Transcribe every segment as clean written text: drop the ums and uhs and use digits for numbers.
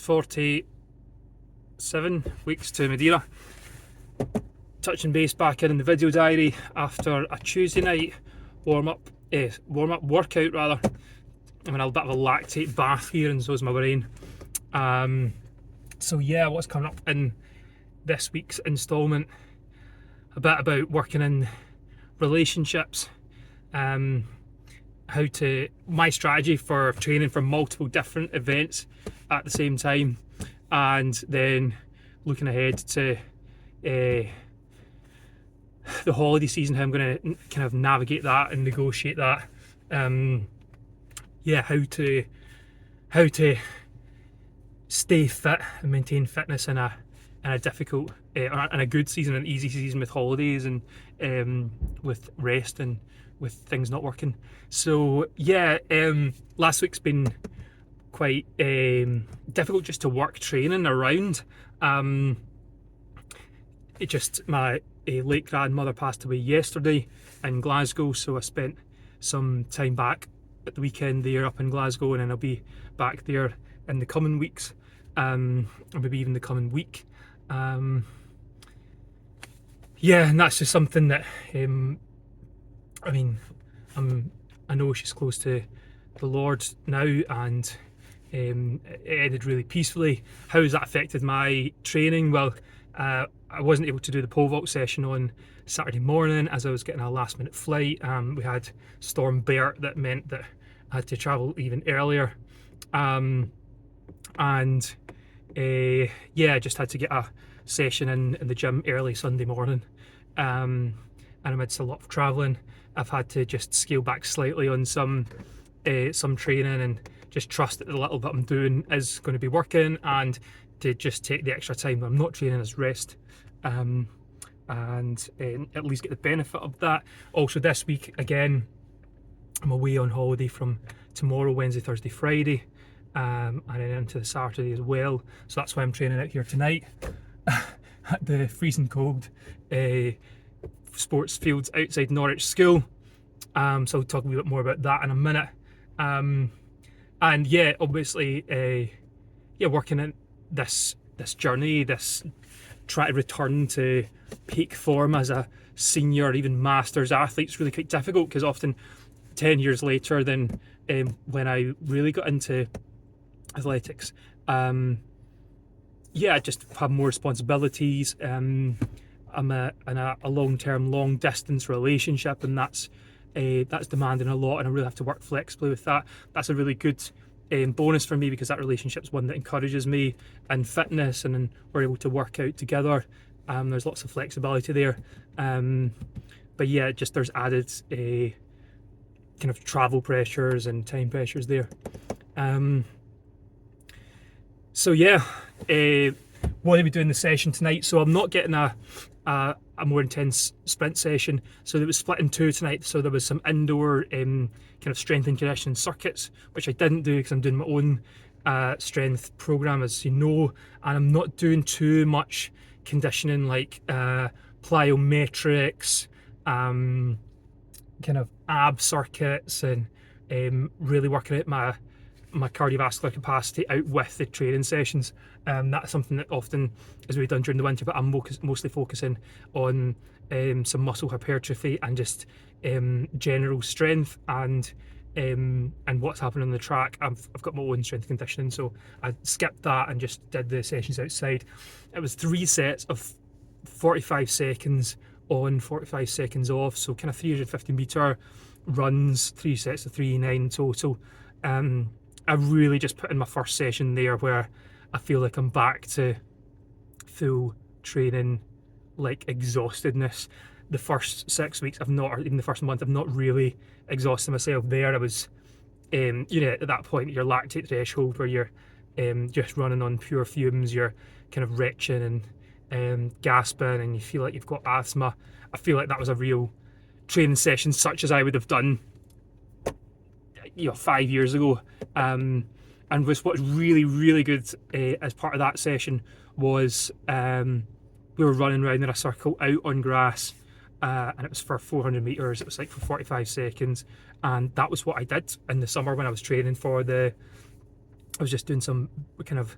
47 weeks to Madiera. Touching base back in the video diary after a Tuesday night warm-up workout rather. I'm in a bit of a lactate bath here, and so is my brain. So yeah, what's coming up in this week's instalment? A bit about working in relationships, my strategy for training for multiple different events at the same time, and then looking ahead to the holiday season, how I'm going to kind of navigate that and negotiate that. Yeah, how to stay fit and maintain fitness in a difficult in a good season, an easy season with holidays and with rest and with things not working. So yeah, last week's been quite difficult just to work training around. My late grandmother passed away yesterday in Glasgow, so I spent some time back at the weekend there up in Glasgow, and then I'll be back there in the coming weeks, or maybe even the coming week. Yeah, and that's just something that I know she's close to the Lord now, and it ended really peacefully. How has that affected my training? Well, I wasn't able to do the pole vault session on Saturday morning as I was getting a last minute flight. We had Storm Bert that meant that I had to travel even earlier, and yeah, I just had to get a session in the gym early Sunday morning, and amidst a lot of travelling I've had to just scale back slightly on some training and just trust that the little bit I'm doing is going to be working, and to just take the extra time when I'm not training as rest, and at least get the benefit of that. Also this week again, I'm away on holiday from tomorrow, Wednesday, Thursday, Friday, and then into the Saturday as well. So that's why I'm training out here tonight at the freezing cold sports fields outside Norwich School. So I'll talk a wee bit more about that in a minute. And yeah, obviously, working in this journey, this try to return to peak form as a senior or even masters athlete is really quite difficult, because often 10 years later than when I really got into athletics, I just have more responsibilities. I'm in a long-term, long-distance relationship, and that's demanding a lot, and I really have to work flexibly with that. That's a really good bonus for me, because that relationship's one that encourages me in fitness, and then we're able to work out together. There't lots of flexibility there, but yeah, just there's added kind of travel pressures and time pressures there. So yeah, what are we doing in the session tonight? So I'm not getting a more intense sprint session, so it was split in two tonight. So there was some indoor kind of strength and conditioning circuits, which I didn't do because I'm doing my own strength program, as you know, and I'm not doing too much conditioning like plyometrics, kind of ab circuits, and really working out my cardiovascular capacity out with the training sessions. That's something that often is really done during the winter, but I'm mostly focusing on some muscle hypertrophy and just general strength, and what's happening on the track. I've got my own strength conditioning, so I skipped that and just did the sessions outside. It was 3 sets of 45 seconds on, 45 seconds off, so kind of 350 metre runs, 3 sets of 3 total. I really just put in my first session there where I feel like I'm back to full training, like exhaustedness. The first 6 weeks I've not, or even the first month, I've not really exhausted myself there. I was, at that point at your lactate threshold where you're just running on pure fumes, you're kind of retching and gasping, and you feel like you've got asthma. I feel like that was a real training session such as I would have done 5 years ago. And what's really, really good as part of that session was we were running around in a circle out on grass, and it was for 400 metres. It was like for 45 seconds, and that was what I did in the summer when I was training for the I was just doing some kind of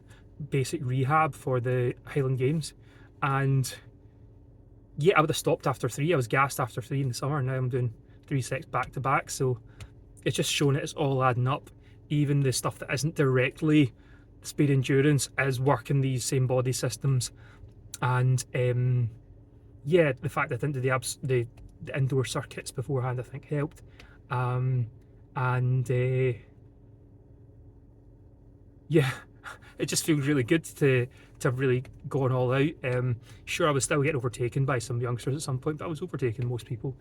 basic rehab for the Highland Games, and yeah, I would have stopped after 3. I was gassed after 3 in the summer, and now I'm doing 3 sets back to back. So it's just showing it's all adding up. Even the stuff that isn't directly speed endurance is working these same body systems, and yeah, the fact that I didn't do the indoor circuits beforehand, I think helped. And yeah, it just feels really good to have really gone all out. Sure, I was still getting overtaken by some youngsters at some point, but I was overtaking most people.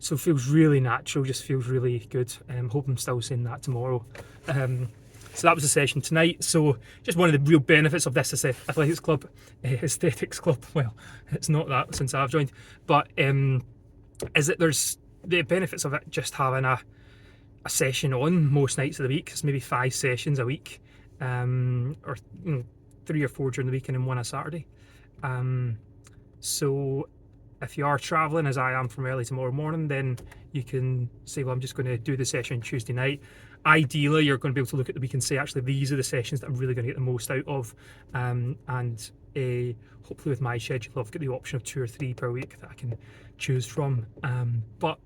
So feels really natural, just feels really good. Hope I'm still saying that tomorrow. So that was the session tonight. So just one of the real benefits of this athletics club, aesthetics club. Well, it's not that since I've joined, but is that there's the benefits of it just having a session on most nights of the week. It's maybe 5 sessions a week, or 3 or 4 during the week and then 1 a Saturday. So if you are travelling, as I am, from early tomorrow morning, then you can say, well, I'm just going to do the session Tuesday night. Ideally, you're going to be able to look at the week and say, actually, these are the sessions that I'm really going to get the most out of. And hopefully with my schedule, I've got the option of 2 or 3 per week that I can choose from. But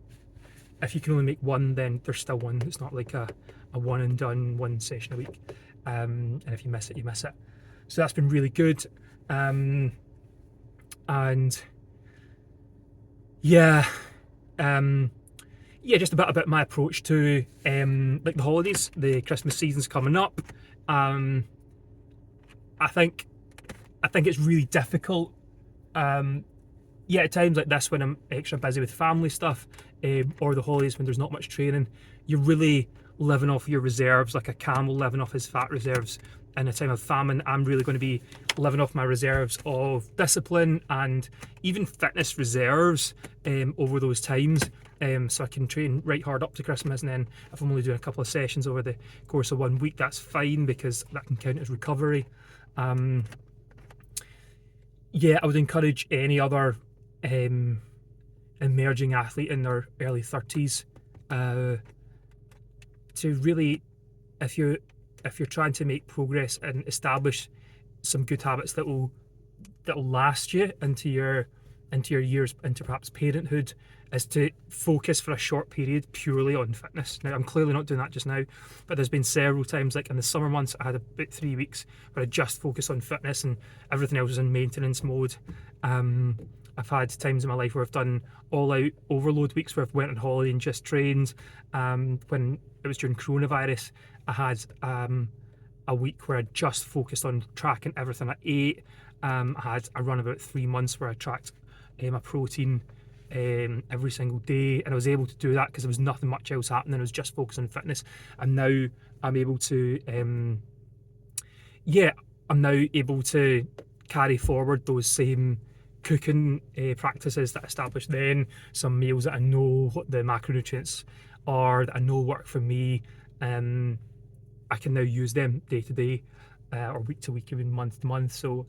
if you can only make 1, then there's still 1. It's not like a one and done, 1 session a week. And if you miss it, you miss it. So that's been really good. And yeah, just about my approach to like the holidays. The Christmas season's coming up. I think it's really difficult. At times like this, when I'm extra busy with family stuff, or the holidays when there's not much training, you're really living off your reserves, like a camel living off his fat reserves. In a time of famine, I'm really going to be living off my reserves of discipline and even fitness reserves over those times, so I can train right hard up to Christmas. And then if I'm only doing a couple of sessions over the course of 1 week, that's fine, because that can count as recovery. I would encourage any other emerging athlete in their early 30s to really, if you're trying to make progress and establish some good habits that will last you into your years, into perhaps parenthood, is to focus for a short period purely on fitness. Now, I'm clearly not doing that just now, but there's been several times, like in the summer months, I had about 3 weeks where I just focused on fitness and everything else was in maintenance mode. I've had times in my life where I've done all-out overload weeks where I've went on holiday and just trained. When it was during coronavirus, I had a week where I just focused on tracking everything I ate. I had a run about 3 months where I tracked my protein every single day, and I was able to do that because there was nothing much else happening. I was just focused on fitness, and now I'm able to carry forward those same cooking practices that I established then. Some meals that I know what the macronutrients are, that I know work for me. I can now use them day to day, or week to week, even month to month. So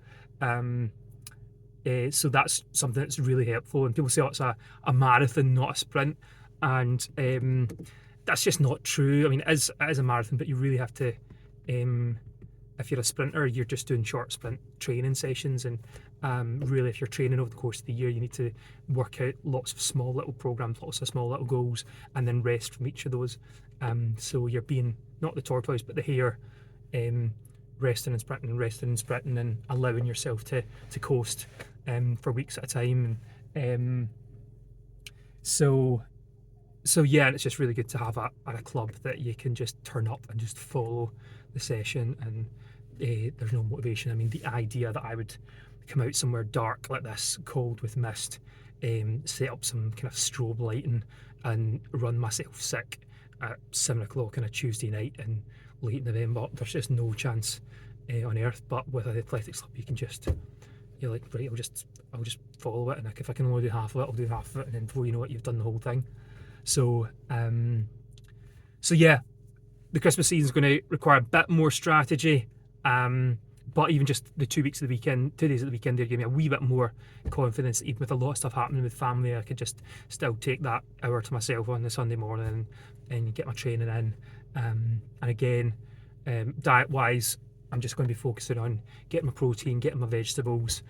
that's something that's really helpful. And people say, oh, it's a marathon, not a sprint, and that's just not true. I mean, it is a marathon, but you really have to. If you're a sprinter, you're just doing short sprint training sessions, and really, if you're training over the course of the year, you need to work out lots of small little programs, lots of small little goals, and then rest from each of those. So you're being not the tortoise but the hare, resting and sprinting, and allowing yourself to coast for weeks at a time. So yeah, and it's just really good to have a club that you can just turn up and just follow the session, and there's no motivation. I mean, the idea that I would come out somewhere dark like this, cold with mist, set up some kind of strobe lighting and run myself sick at 7 o'clock on a Tuesday night in late November, there's just no chance on earth. But with an athletics club, you can just, you're like, right, I'll just follow it, and if I can only do half of it, I'll do half of it, and then before you know it, you've done the whole thing. So yeah, the Christmas season is going to require a bit more strategy, but even just the 2 weeks of the weekend, 2 days of the weekend, they gave me a wee bit more confidence. Even with a lot of stuff happening with family, I could just still take that hour to myself on the Sunday morning and get my training in. And again, diet wise, I'm just going to be focusing on getting my protein, getting my vegetables,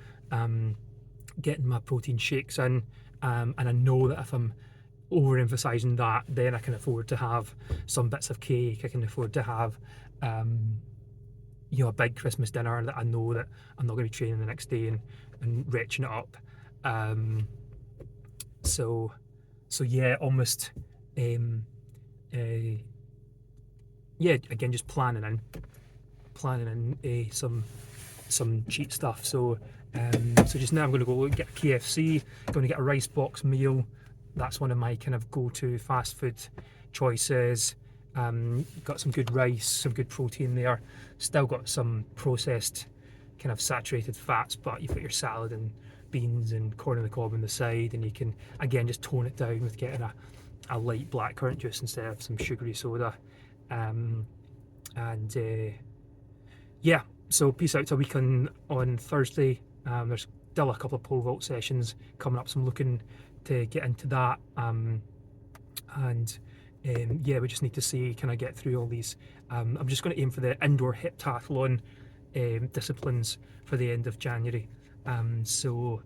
getting my protein shakes in, and I know that if I'm overemphasizing that, then I can afford to have some bits of cake. I can afford to have a big Christmas dinner that I know that I'm not going to be training the next day and retching it up. So yeah, almost again, just planning in some cheap stuff. So just now I'm going to go get a KFC, going to get a rice box meal. That's one of my kind of go-to fast food choices. Got some good rice, some good protein there. Still got some processed kind of saturated fats, but you've got your salad and beans and corn on the cob on the side, and you can again just tone it down with getting a light blackcurrant juice instead of some sugary soda. Yeah, so peace out to a week on Thursday. There's still a couple of pole vault sessions coming up, so I'm looking to get into that. Yeah, we just need to see, can I get through all these? I'm just going to aim for the indoor heptathlon disciplines for the end of January. So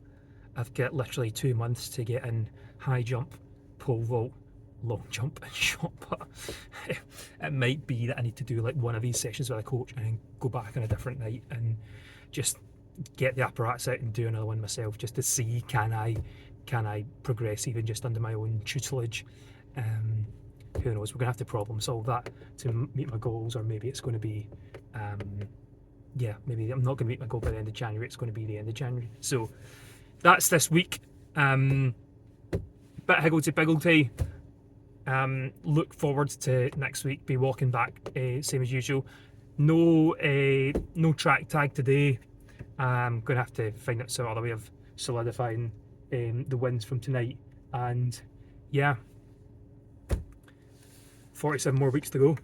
I've got literally 2 months to get in high jump, pole vault, long jump and shot put. It might be that I need to do like one of these sessions with a coach and then go back on a different night and just get the apparatus out and do another one myself, just to see can I progress even just under my own tutelage. Who knows, we're gonna have to problem solve that to meet my goals, or maybe it's going to be maybe I'm not going to meet my goal by the end of January, it's going to be the end of January. So that's this week. Bit higgledy-piggledy. Look forward to next week. Be walking back, same as usual. No track tag today. I'm going to have to find out some other way of solidifying the wins from tonight. And yeah, 47 more weeks to go.